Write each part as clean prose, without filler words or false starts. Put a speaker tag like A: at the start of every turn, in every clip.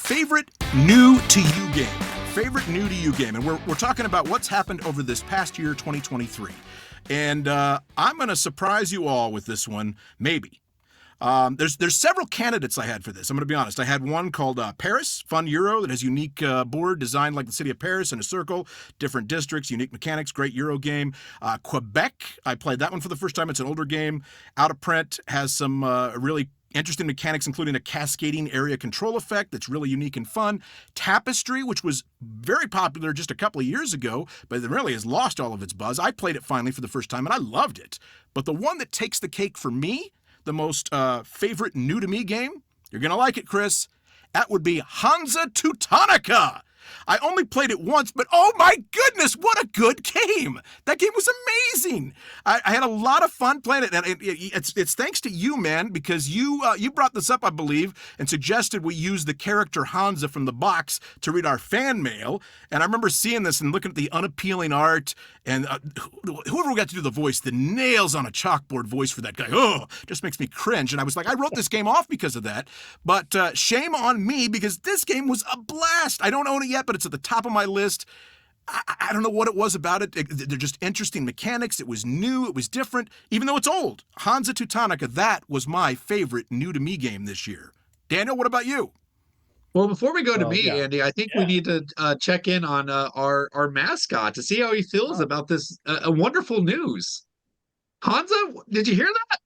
A: favorite new to you game. Favorite new to you game. And we're talking about what's happened over this past year, 2023. And I'm going to surprise you all with this one, maybe. There's several candidates I had for this. I'm going to be honest. I had one called Paris, fun Euro that has unique board designed like the city of Paris in a circle, different districts, unique mechanics, great Euro game. Quebec, I played that one for the first time. It's an older game, out of print, has some really interesting mechanics, including a cascading area control effect that's really unique and fun. Tapestry, which was very popular just a couple of years ago, but it really has lost all of its buzz. I played it finally for the first time, and I loved it. But the one that takes the cake for me, the most favorite new-to-me game, you're going to like it, Chris, that would be Hansa Teutonica. I only played it once, but oh my goodness, what a good game. That game was amazing. I had a lot of fun playing it, and it's thanks to you, man, because you brought this up, I believe, and suggested we use the character Hansa from the box to read our fan mail, and I remember seeing this and looking at the unappealing art, and whoever got to do the voice, the nails on a chalkboard voice for that guy, just makes me cringe, and I was like, I wrote this game off because of that, but shame on me, because this game was a blast. I don't own it yet, but it's at the top of my list. I don't know what it was about it. They're just interesting mechanics. It was new. It was different, even though it's old. Hansa Teutonica, that was my favorite new-to-me game this year. Daniel, what about you?
B: Well, before we go to me, Andy, I think we need to check in on our mascot to see how he feels about this wonderful news. Hansa, did you hear that?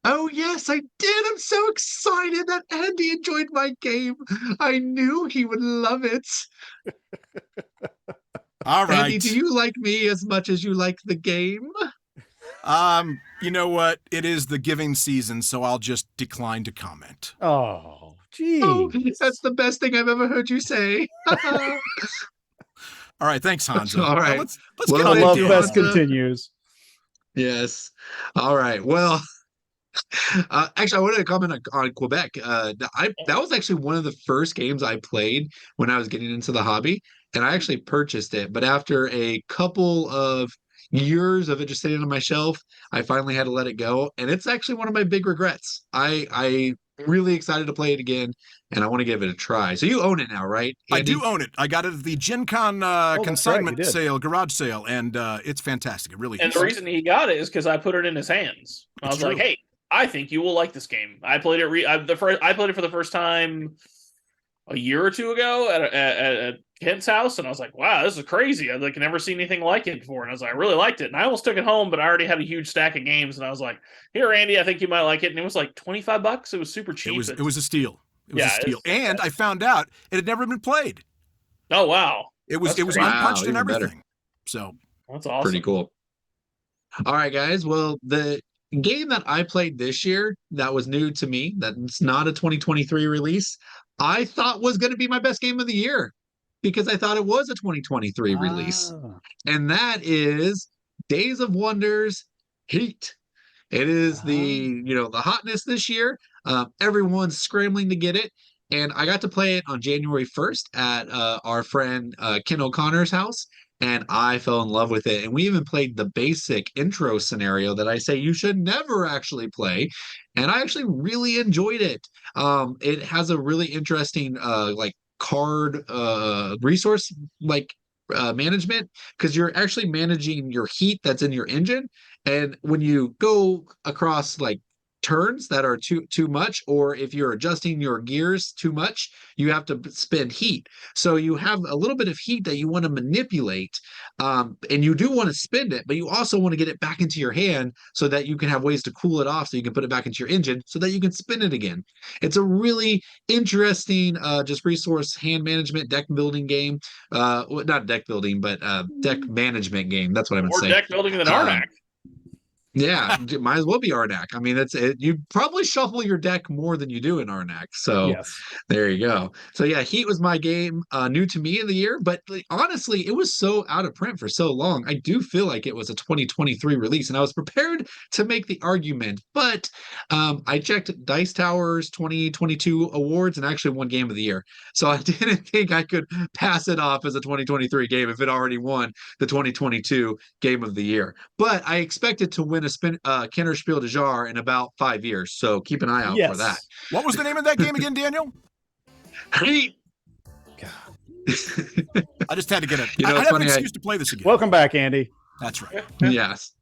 B: Oh, yes, I did. I'm so excited that Andy enjoyed my game. I knew he would love it.
A: All right.
B: Andy, do you like me as much as you like the game?
A: You know what? It is the giving season, so I'll just decline to comment.
C: Oh, geez.
B: Oh, that's the best thing I've ever heard you say.
A: All right, thanks, Hansa.
B: All right.
A: Let's
C: Well,
A: get on
C: love
A: into
C: fest
A: it.
C: continues.
B: Yes. All right. Well, actually, I wanted to comment on Quebec. That was actually one of the first games I played when I was getting into the hobby, and I actually purchased it. But after a couple of years of it just sitting on my shelf, I finally had to let it go, and it's actually one of my big regrets. I'm really excited to play it again, and I want to give it a try. So you own it now, right, Andy?
A: I do own it. I got it at the Gen Con consignment sale, garage sale, and it's fantastic. It really is.
D: And the reason he got it is because I put it in his hands. I was like, hey, I think you will like this game. I played it. I played it for the first time a year or two ago at Kent's house, and I was like, "Wow, this is crazy! I've never seen anything like it before." And I was like, "I really liked it." And I almost took it home, but I already had a huge stack of games, and I was like, "Here, Andy, I think you might like it." And it was like $25. It was super cheap.
A: It was a steal. It was a steal. And I found out it had never been played.
D: Oh wow!
A: It was unpunched and everything. Better. So
D: that's awesome.
B: Pretty cool. All right, guys. Well, the game that I played this year that was new to me, that's not a 2023 release, I thought was going to be my best game of the year because I thought it was a 2023 release. And that is Days of Wonder's Heat. It is the hotness this year. Everyone's scrambling to get it. And I got to play it on January 1st at our friend Ken O'Connor's house. And I fell in love with it. And we even played the basic intro scenario that I say you should never actually play. And I actually really enjoyed it. It has a really interesting card resource management, because you're actually managing your heat that's in your engine. And when you go across turns that are too much, or if you're adjusting your gears too much, you have to spend heat. So you have a little bit of heat that you want to manipulate, and you do want to spend it, but you also want to get it back into your hand so that you can have ways to cool it off, so you can put it back into your engine so that you can spin it again. It's a really interesting just resource hand management deck building game. Not deck building, but deck management game. That's what I meant to say.
D: More deck building than Arnak.
B: Yeah, it might as well be Arnak. I mean, you probably shuffle your deck more than you do in Arnak. So There you go. So yeah, Heat was my game, new to me of the year. But honestly, it was so out of print for so long. I do feel like it was a 2023 release, and I was prepared to make the argument. But I checked Dice Tower's 2022 awards and actually won Game of the Year. So I didn't think I could pass it off as a 2023 game if it already won the 2022 Game of the Year. But I expected to win a Kenner Spiel de Jar in about 5 years. So keep an eye out for that.
A: What was the name of that game again, Daniel?
B: Heat.
A: I just had to get it.
B: You know,
A: I
B: it's
A: have an
B: funny,
A: excuse to play this again.
C: Welcome back, Andy.
A: That's right.
B: Yes.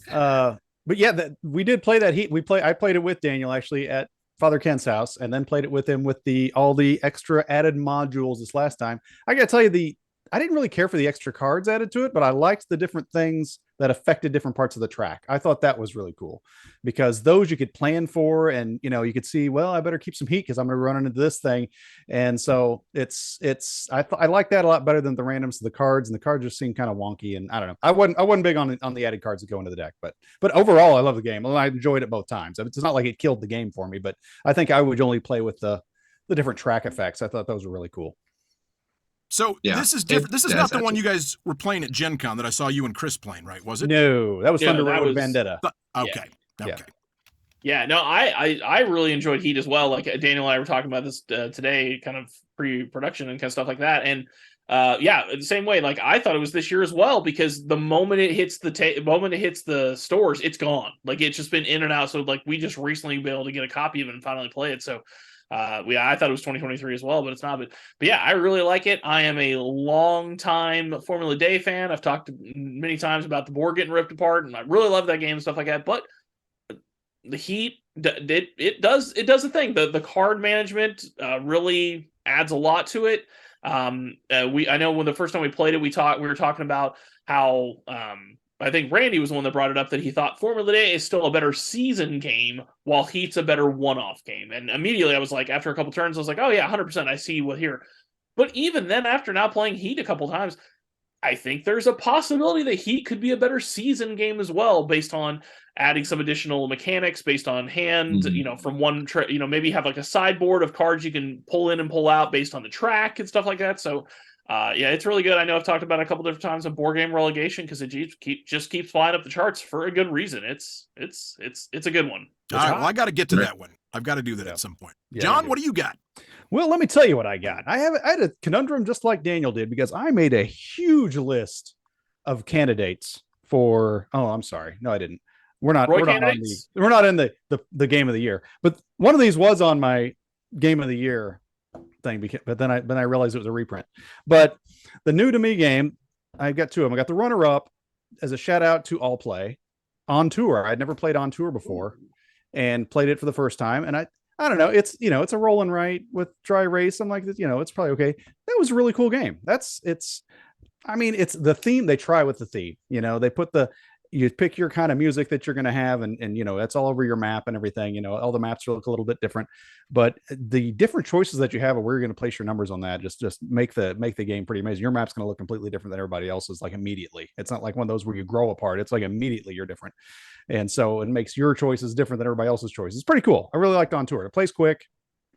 C: But yeah, we did play that Heat. I played it with Daniel actually at Father Ken's house, and then played it with him with all the extra added modules this last time. I gotta tell you, I didn't really care for the extra cards added to it, but I liked the different things that affected different parts of the track. I thought that was really cool because those you could plan for, and you could see, well, I better keep some heat because I'm going to run into this thing. And so I like that a lot better than the randoms of the cards, and the cards just seem kind of wonky. And I don't know. I wasn't big on the added cards that go into the deck, but overall I love the game. And I enjoyed it both times. It's not like it killed the game for me, but I think I would only play with the different track effects. I thought those were really cool.
A: So this is different. This is not the one you guys were playing at Gen Con that I saw you and Chris playing, right? Was it?
C: No, that was Thunder Road Vendetta.
A: Okay.
C: Yeah.
A: Okay.
D: Yeah, no, I really enjoyed Heat as well. Like Daniel and I were talking about this today, kind of pre-production and kind of stuff like that. And the same way. Like I thought it was this year as well, because the moment it hits the stores, it's gone. Like it's just been in and out. So like we just recently been able to get a copy of it and finally play it. So I thought it was 2023 as well, but it's not. But yeah, I really like it. I am a long time Formula Day fan. I've talked many times about the board getting ripped apart, and I really love that game and stuff like that. But the Heat, it does a thing. The card management really adds a lot to it. I know when the first time we played it, we were talking about how I think Randy was the one that brought it up, that he thought Formula Day is still a better season game while Heat's a better one-off game. And immediately I was like, after a couple turns, I was like, oh yeah, 100%. I see what here. But even then, after now playing Heat a couple times, I think there's a possibility that Heat could be a better season game as well, based on adding some additional mechanics based on hand, from one, maybe have like a sideboard of cards you can pull in and pull out based on the track and stuff like that. So it's really good. I know I've talked about it a couple different times on board game relegation because it just keeps flying up the charts for a good reason. It's a good one.
A: All right, well, I got to get to that one. I've got to do that at some point. Yeah, John, what do you got?
C: Well, let me tell you what I got. I had a conundrum just like Daniel did, because I made a huge list of candidates for. Oh, I'm sorry. No, I didn't. We're not in the game of the year. But one of these was on my game of the year thing. But then I realized it was a reprint. But the new to me game, I got two of them. I got the runner up as a shout out to All Play on tour. I'd never played on tour before, and played it for the first time. And I don't know. It's a roll and write with dry race. I'm like, it's probably okay. That was a really cool game. It's the theme. They try with the theme. They put you pick your kind of music that you're going to have, and that's all over your map and everything. All the maps look a little bit different, but the different choices that you have of where you're going to place your numbers on that just make the game pretty amazing. Your map's going to look completely different than everybody else's, like immediately. It's not like one of those where you grow apart. It's like immediately you're different. And so it makes your choices different than everybody else's choices. It's pretty cool. I really liked On Tour. It plays quick,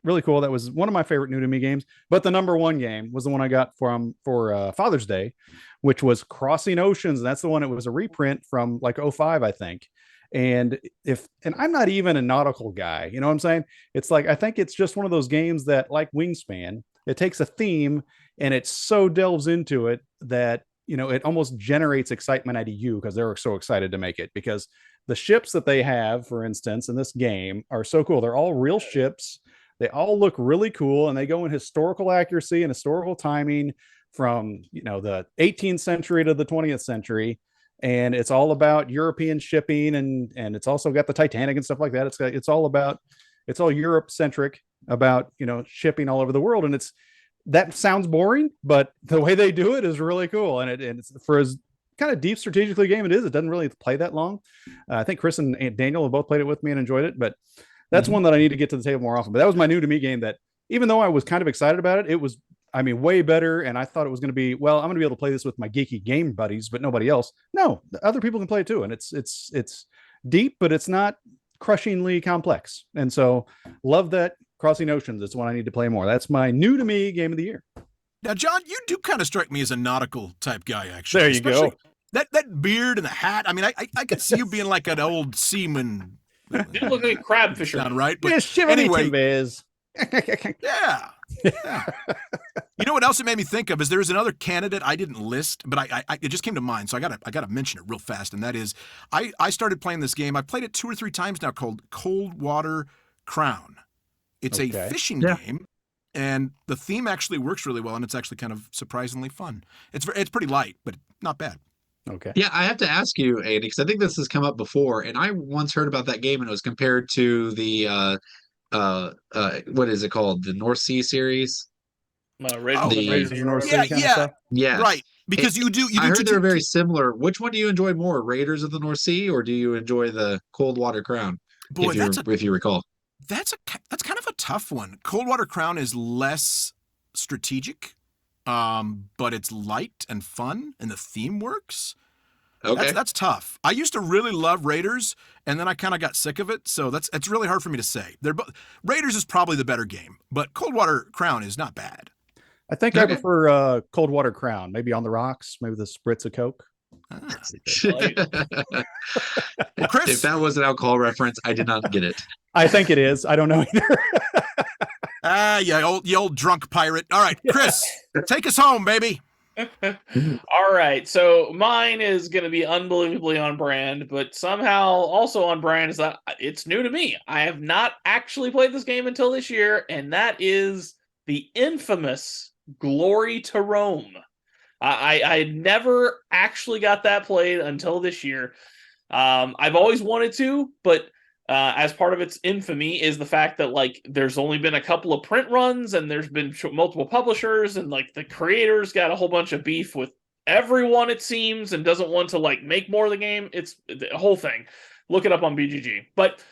C: really cool. That was one of my favorite new to me games. But the number one game was the one I got for Father's Day, which was Crossing Oceans. And that's the one. It was a reprint from like 2005, I think. And I'm not even a nautical guy, you know what I'm saying? It's like, I think it's just one of those games that, like Wingspan, it takes a theme and it so delves into it that, it almost generates excitement out of you, because they're so excited to make it. Because the ships that they have, for instance, in this game are so cool. They're all real ships. They all look really cool, and they go in historical accuracy and historical timing from, the 18th century to the 20th century. And it's all about European shipping, and it's also got the Titanic and stuff like that. It's all Europe centric about, shipping all over the world. And that sounds boring, but the way they do it is really cool. And it's for as kind of deep strategically game it is, it doesn't really play that long. I think Chris and Daniel have both played it with me and enjoyed it, but that's one that I need to get to the table more often. But that was my new to me game that, even though I was kind of excited about it, it was, way better. And I thought it was going to be, well, I'm going to be able to play this with my geeky game buddies, but nobody else. No, other people can play it too. And it's deep, but it's not crushingly complex. And so love that Crossing Oceans. It's one I need to play more. That's my new to me game of the year.
A: Now, John, you do kind of strike me as a nautical type guy, actually.
C: There you go.
A: That beard and the hat. I mean, I could see you being like an old seaman.
D: You look like a crab fisherman,
A: right? But
C: anyway,
A: yeah. You know what else it made me think of is there's another candidate I didn't list, but it just came to mind, so I gotta mention it real fast. And that is, I started playing this game. I played it 2 or 3 times now, called Cold Water Crown. It's a fishing game. and the theme actually works really well, and it's actually kind of surprisingly fun. It's pretty light, but not bad.
C: Okay.
B: Yeah, I have to ask you, Andy, because I think this has come up before, and I once heard about that game, and it was compared to the what is it called? The North Sea series.
C: Raiders of the North Sea
A: yeah,
C: kind of
A: yeah,
C: stuff.
B: Yes.
A: right. Because
B: I heard they're very similar. Which one do you enjoy more, Raiders of the North Sea, or do you enjoy the Coldwater Crown?
A: Boy,
B: if you recall.
A: That's kind of a tough one. Coldwater Crown is less strategic, but it's light and fun, and the theme works.
B: Okay.
A: That's tough. I used to really love Raiders, and then I kind of got sick of it. So it's really hard for me to say. Raiders is probably the better game, but Coldwater Crown is not bad.
C: I think I prefer Coldwater Crown, maybe on the rocks, maybe the spritz of Coke.
B: Well, Chris, if that was an alcohol reference, I did not get it.
C: I think it is. I don't know either.
A: You old drunk pirate. All right, Chris, take us home, baby.
D: All right, so mine is going to be unbelievably on brand, but somehow also on brand is that it's new to me. I have not actually played this game until this year, and that is the infamous Glory to Rome. I never actually got that played until this year. I've always wanted to, but as part of its infamy is the fact that like there's only been a couple of print runs and there's been multiple publishers, and like the creators got a whole bunch of beef with everyone, it seems, and doesn't want to like make more of the game. It's the whole thing. Look it up on BGG. But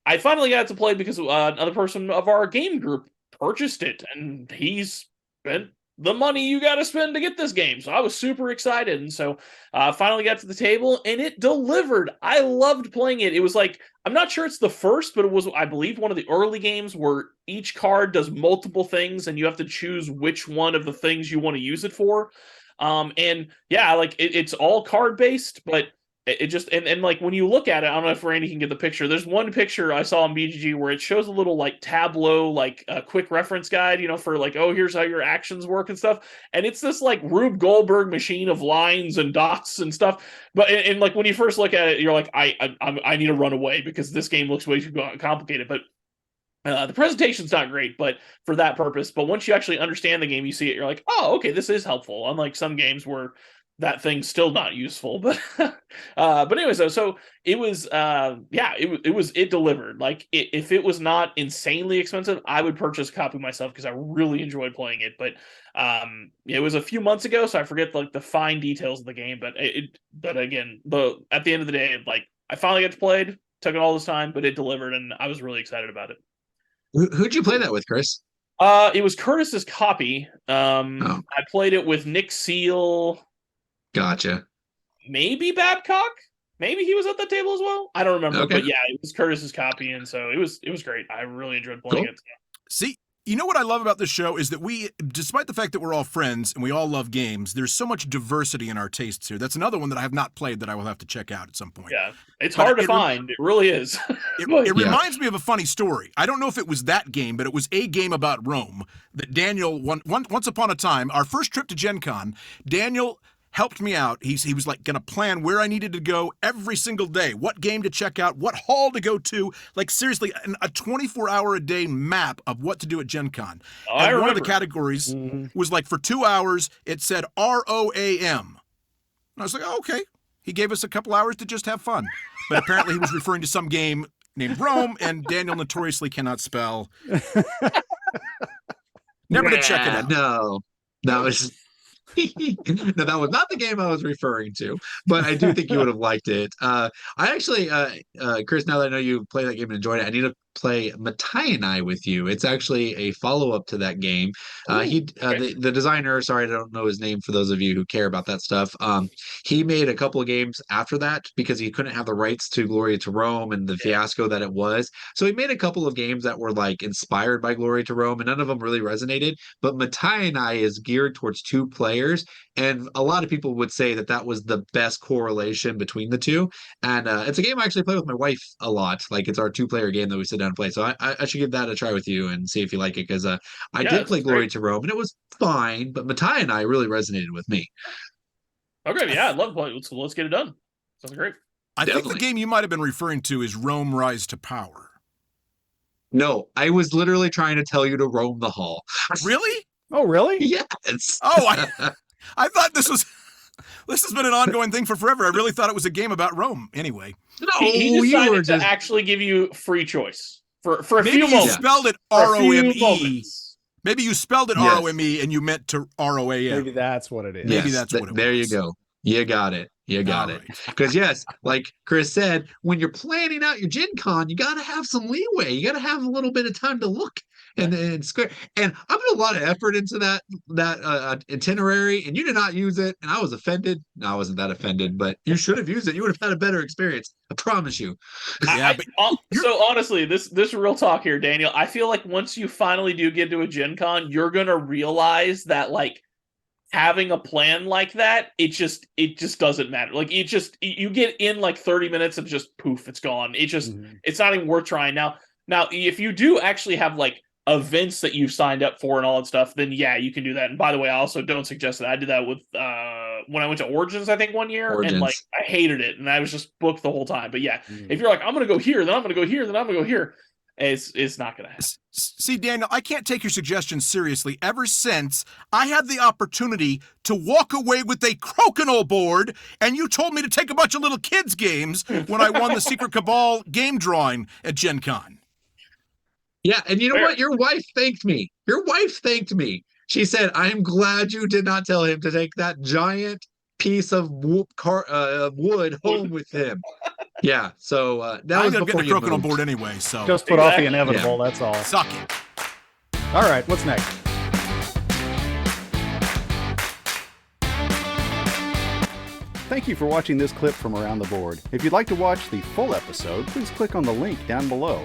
D: I finally got to play because another person of our game group purchased it, and he's spent the money you got to spend to get this game. So I was super excited. And so finally got to the table, and it delivered. I loved playing it. It was like, I'm not sure it's the first, but it was, I believe, one of the early games where each card does multiple things and you have to choose which one of the things you want to use it for. And yeah, like it's all card based, but it just, and like when you look at it, I don't know if Randy can get the picture. There's one picture I saw on BGG where it shows a little like tableau, like a quick reference guide, for like, oh, here's how your actions work and stuff. And it's this like Rube Goldberg machine of lines and dots and stuff. But and like when you first look at it, you're like, I need to run away because this game looks way too complicated. But the presentation's not great, but for that purpose. But once you actually understand the game, you see it, you're like, oh, okay, this is helpful. Unlike some games where that thing's still not useful. But anyways, so it was it delivered. Like if it was not insanely expensive, I would purchase a copy myself because I really enjoyed playing it. But it was a few months ago, so I forget like the fine details of the game. But again, at the end of the day, like I finally got to play it. Took it all this time, but it delivered, and I was really excited about it.
B: Who'd you play that with, Chris?
D: It was Curtis's copy. I played it with Nick Seal.
B: Gotcha.
D: Maybe Babcock. Maybe he was at that table as well. I don't remember, but yeah, it was Curtis's copy, and so it was great. I really enjoyed playing it.
A: See, you know what I love about this show is that we, despite the fact that we're all friends and we all love games, there's so much diversity in our tastes here. That's another one that I have not played that I will have to check out at some point.
D: Yeah, it's hard to find. It really is.
A: It reminds me of a funny story. I don't know if it was that game, but it was a game about Rome that Daniel, once upon a time, our first trip to Gen Con, Daniel helped me out. He was like going to plan where I needed to go every single day, what game to check out, what hall to go to, like seriously, a 24-hour-a-day map of what to do at Gen Con. And one of the categories was like for 2 hours, it said ROAM. And I was like, oh, okay. He gave us a couple hours to just have fun. But apparently he was referring to some game named Rome, and Daniel notoriously cannot spell. Never to check it out.
B: No, that was... No, that was not the game I was referring to, but I do think you would have liked it. I actually, Chris, now that I know you played that game and enjoyed it, I need to play Matai and I with you. It's actually a follow-up to that game. The designer, sorry, I don't know his name for those of you who care about that stuff. He made a couple of games after that because he couldn't have the rights to Glory to Rome and the fiasco that it was. So he made a couple of games that were like inspired by Glory to Rome, and none of them really resonated. But Matai and I is geared towards 2 players, and a lot of people would say that that was the best correlation between the two. And it's a game I actually play with my wife a lot. Like it's our 2-player game that we sit down and play. So I should give that a try with you and see if you like it, because I did play Glory to Rome and it was fine, but Matai and I really resonated with me.
D: Okay, yeah, I'd love to play. Let's get it done. Sounds great.
A: I think the game you might have been referring to is Rome Rise to Power.
B: No, I was literally trying to tell you to roam the hall.
A: Really?
C: Oh, really?
B: Yes.
A: Oh, I thought this has been an ongoing thing for forever. I really thought it was a game about Rome. Anyway,
B: No,
D: he
B: you
D: decided
B: were
D: to
B: just
D: actually give you free choice for a
A: maybe
D: few
A: you
D: moments.
A: spelled it
D: For a few
A: ROME.
D: moments.
A: Maybe you spelled it
B: Yes.
A: ROME and you meant to ROAM.
C: Maybe that's what it is.
A: Maybe that's what it
B: there
A: was.
B: you go. You got it. You got
A: All
B: it.
A: right.
B: Because yes, like Chris said, when you're planning out your Gen Con, you got to have some leeway. You got to have a little bit of time to look and square. And I put a lot of effort into that itinerary, and you did not use it. And I was offended. No, I wasn't that offended, but you should have used it. You would have had a better experience. I promise you.
A: Yeah, but
D: so honestly, this real talk here, Daniel. I feel like once you finally do get to a Gen Con, you're gonna realize that like having a plan like that, it just doesn't matter. Like you get in like 30 minutes and just poof, it's gone. It's not even worth trying. Now if you do actually have like events that you've signed up for and all that stuff, then yeah, you can do that. And by the way, I also don't suggest that. I did that with when I went to Origins, I think 1 year, and like I hated it, and I was just booked the whole time. But yeah, if you're like, I'm gonna go here, then I'm gonna go here, then I'm gonna go here, it's not gonna happen.
A: See, Daniel, I can't take your suggestions seriously ever since I had the opportunity to walk away with a crokinole board, and you told me to take a bunch of little kids' games when I won the Secret Cabal game drawing at Gen Con.
B: Yeah, and you know what? Your wife thanked me. She said, I'm glad you did not tell him to take that giant piece of wood home with him. Yeah, so that was before
A: getting a crokinole board anyway, so
C: just put off the inevitable. Yeah. That's all.
A: Suck it.
C: All right, what's next? Thank you for watching this clip from Around the Board. If you'd like to watch the full episode, please click on the link down below.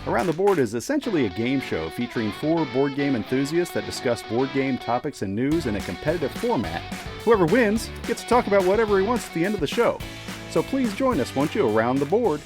C: Around the Board is essentially a game show featuring 4 board game enthusiasts that discuss board game topics and news in a competitive format. Whoever wins gets to talk about whatever he wants at the end of the show. So please join us, won't you, Around the Board.